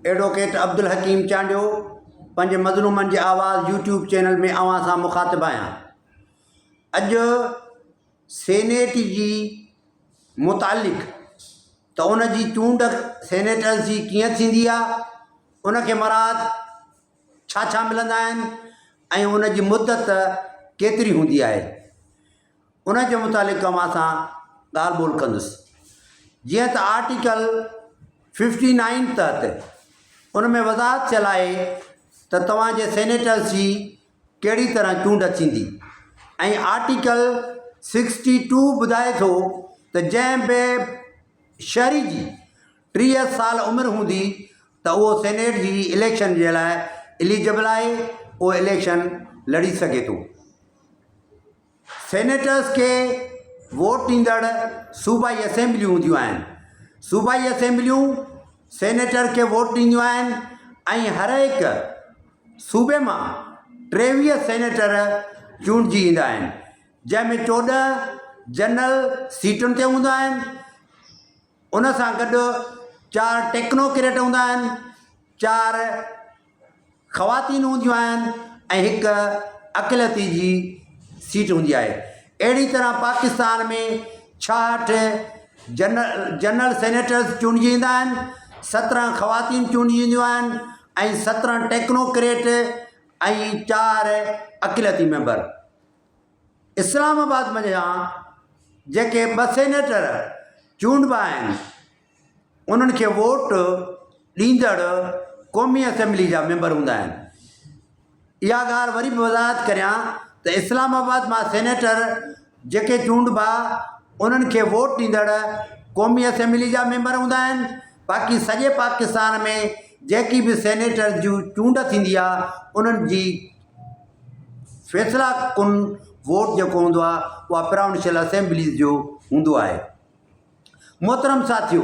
Advocate Abdul हकीम चांडियो पंहिंजे मज़लूमनि जी आवाज़ YouTube channel में अवां सां मुखातिब आहियां। अॼु सेनेट जी मुतालिक़ त उन जी चूंड सेनेटर्स जी कीअं थींदी आहे, उनखे मराद छा छा मिलंदा आहिनि ऐं उन जी मुदत केतिरी हूंदी आहे, उन जे मुतालिक़ मां सां ॻाल्हि ॿोल कंदुसि। जीअं त आर्टिकल 59 तहत उन में वज़ाहत थियल आहे त तव्हांजे सेनेटर्स जी कहिड़ी तरह चूंड थींदी ऐं आर्टिकल 62 ॿुधाए थो त जंहिं बि शहरी जी 30 साल उमिरि हूंदी त उहो सेनेट जी इलेक्शन जे लाइ एलिजिबल आहे, उहो इलेक्शन लड़ी सघे थो। सेनेटर्स के वोट ॾींदड़ सूबाई असेंबलियूं हूंदियूं आहिनि। सूबाई असेंबलियूं सेनेटर खे वोट ॾींदियूं आहिनि ऐं हर हिकु सूबे मां 23 सेनेटर चूंडिजी ईंदा आहिनि, जंहिंमें 14 जनरल सीटुनि ते हूंदा आहिनि। उन सां गॾु 4 टेक्नोक्रेट हूंदा आहिनि, 4 ख़वातीन हूंदियूं आहिनि ऐं हिकु अक़लियती जी सीट हूंदी आहे। अहिड़ी तरह पाकिस्तान में 66 जनरल सेनेटर्स चूंडिजी ईंदा आहिनि, 17 ख़वातीन चूंडिजी ईंदियूं आहिनि ऐं 17 टेक्नोक्रेट ऐं 4 अक़लियती मेंबर। इस्लामाबाद में जेके 2 सेनेटर चूंडबा आहिनि उन्हनि खे वोट ॾींदड़ क़ौमी असेंबली जा मेंबर हूंदा आहिनि। इहा ॻाल्हि वरी बि वज़ाहत करियां त इस्लामाबाद मां सेनेटर जेके चूंडबा उन्हनि खे वोट ॾींदड़ क़ौमी असेंबली जा मेंबर हूंदा आहिनि। बाक़ी सॼे पाकिस्तान में जेकी बि सेनेटर जूं चूंड थींदी आहे उन्हनि जी फ़ैसिला कुन वोट जेको हूंदो आहे उहा प्रोविंशियल असेंबलीज़ जो हूंदो आहे। मोहतरम साथियो,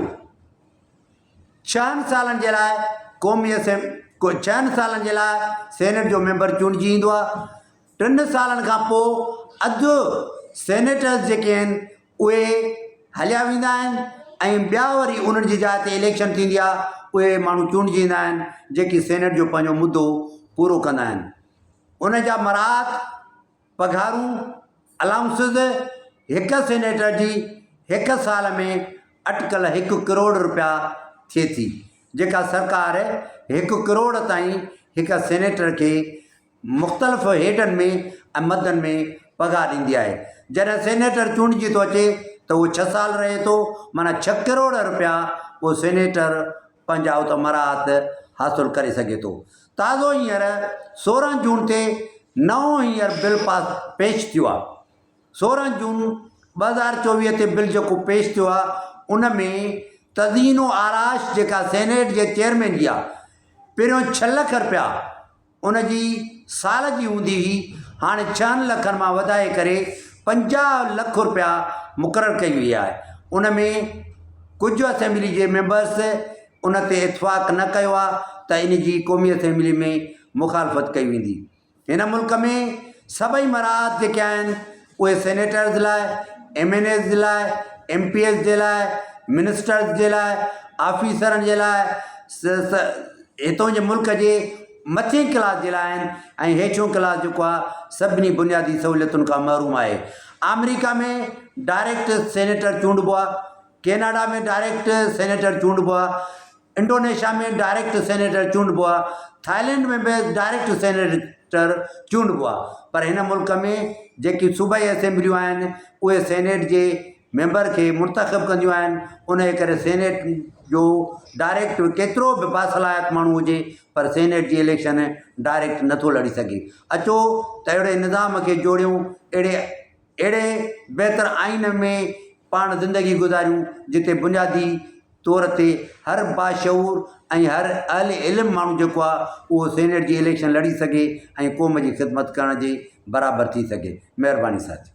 6 सालनि जे लाइ 6 सालनि जे लाइ सेनेट जो मेंबर चूंडिजी ईंदो आहे। 3 सालनि खां पोइ अधु सेनेटर्स जेके आहिनि उहे हलिया वेंदा आहिनि ऐं ॿिया वरी उन्हनि जी जाइ ते इलेक्शन थींदी आहे, उहे माण्हू चूंडिजी ईंदा आहिनि जेकी सेनेट जो पंहिंजो मुदो पूरो कंदा आहिनि। उन जा मराद पघारूं अलाउंसिस हिकु सेनेटर जी 1 साल में अटकल 1 करोड़ रुपया थिए थी, जेका सरकार 1 करोड़ ताईं हिकु सेनेटर खे मुख़्तलिफ़ हेडनि में ऐं मदनि में पघार ॾींदी आहे। जॾहिं सेनेटर चूंडिजी थो अचे त उहो 6 साल रहे थो, माना 6 करोड़ रुपया उहो सेनेटर पंहिंजा उते मराहत हासिलु करे सघे थो। ताज़ो हींअर 16 जून ते नओं हींअर बिल पेश थियो आहे। 16 जून 2024 ते बिल जेको पेश थियो आहे उन में तज़ीनो आराश जेका सेनेट जे चेयरमैन जी आहे, पहिरियों 6 लख रुपया उन जी साल जी हूंदी हुई, हाणे 6 लखनि मां वधाए करे 50 लख रुपया मुक़ररु कई वई आहे। उन में कुझु असेंबली जे मेंबर्स उन ते इतफ़ाक़ न कयो आहे त इन जी क़ौमी असेंबली में मुखालफ़त कई वेंदी। हिन मुल्क में सभई मराहत जेके आहिनि उहे सेनेटर्स लाइ, MNAs जे लाइ, MPs जे लाइ, मिनिस्टर्स जे लाइ, ऑफिसरनि जे लाइ, हितों जे मुल्क जे मथिएं क्लास जे लाइ आहिनि ऐं हेठियों क्लास जेको आहे सभिनी बुनियादी सहूलियतुनि खां महरूम आहे। अमेरिका में डायरेक्ट सेनेटर चूंडबो आहे, कैनेडा में डायरेक्ट सेनेटर चूंडबो आहे, इंडोनेशिया में डायरेक्ट सेनेटर चूंडबो आहे, थाईलैंड में बि डायरेक्ट सेनेटर चूंडबो आहे। पर हिन मुल्क में जेकी सूबाई असेंबलियूं आहिनि उहे सेनेट जे मेंबर खे मुंतख़ब कंदियूं आहिनि। उन जे करे सेनेट जो डायरेक्ट केतिरो बि बासलायत माण्हू हुजे पर सेनेट जी इलेक्शन डायरेक्ट नथो लड़ी सघे। अचो त अहिड़े निज़ाम खे जोड़ियूं, अहिड़े बहितर आइन में पाण ज़िंदगी गुज़ारियूं जिते बुनियादी तौर ते हर बाशऊर ऐं हर अहल इल्म माण्हू जेको आहे उहो सेनेट जी इलेक्शन लड़ी सघे ऐं क़ौम जी ख़िदमत करण जे बराबरि थी सघे। महिरबानी साथी।